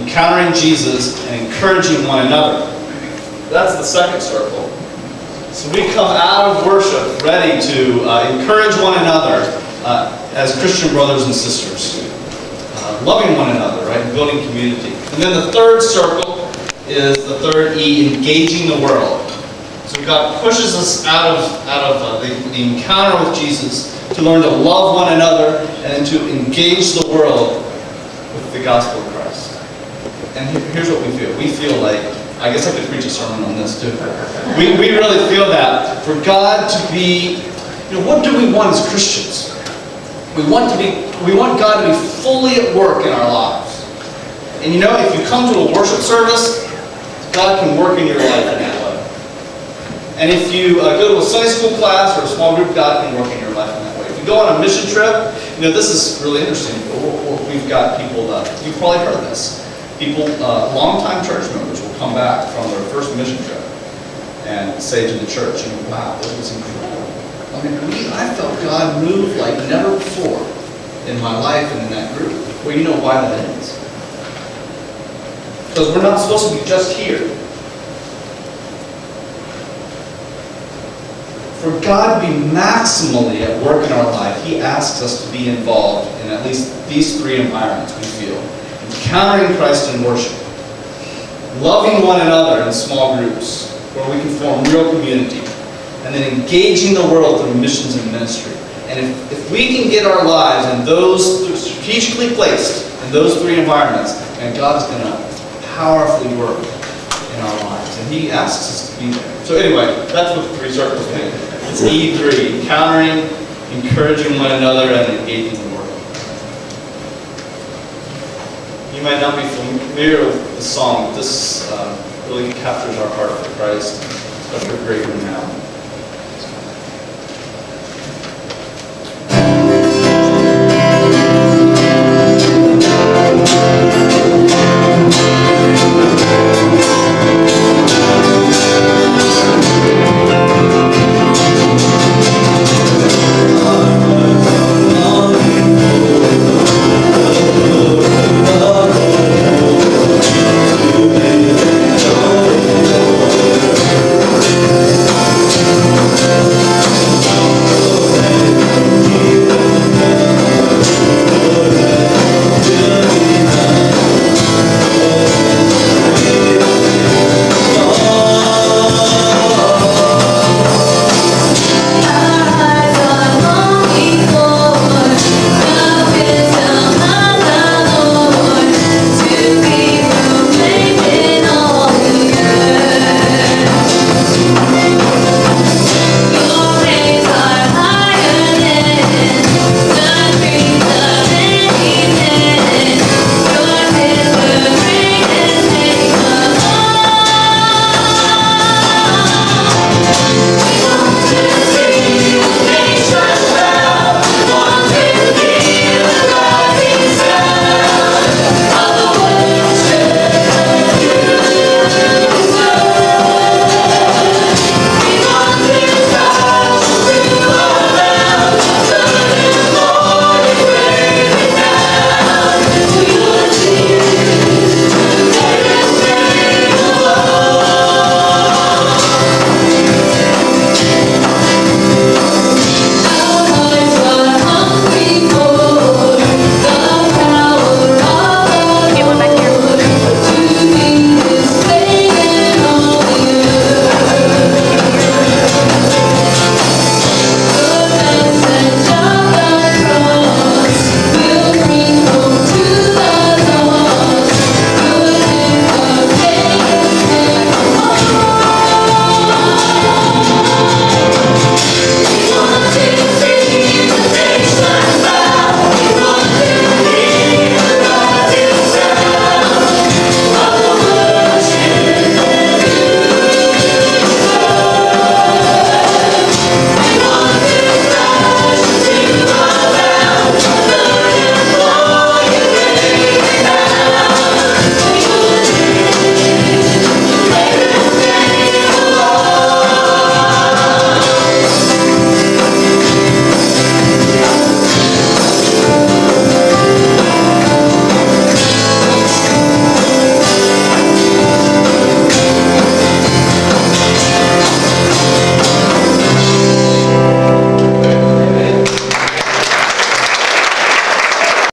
encountering Jesus, and encouraging one another. That's the second circle. So we come out of worship ready to encourage one another as Christian brothers and sisters. Loving one another, right? Building community. And then the third circle is the third E, engaging the world. So God pushes us out of the encounter with Jesus to learn to love one another and to engage the world with the gospel of Christ. And here's what we feel. We feel like, I guess I could preach a sermon on this too. We really feel that for God to be, what do we want as Christians? We want God to be fully at work in our lives. And if you come to a worship service, God can work in your life in that way. And if you go to a Sunday school class or a small group, God can work in your life in that way. If you go on a mission trip, this is really interesting. We've got people, you've probably heard this. People, longtime church members will come back from their first mission trip and say to the church, wow, this was incredible. I felt God move like never before in my life and in that group. Well, you know why that is. Because we're not supposed to be just here. For God to be maximally at work in our life, He asks us to be involved in at least these three environments, we feel. Encountering Christ in worship. Loving one another in small groups where we can form real community. And then engaging the world through missions and ministry. And if we can get our lives in those, strategically placed in those three environments, and God is going to powerfully work in our lives. And He asks us to be there. So anyway, that's what the three circles mean. It's E3, encountering, encouraging one another, and engaging the world. You might not be familiar with the song, but this really captures our heart for Christ, especially for great renown.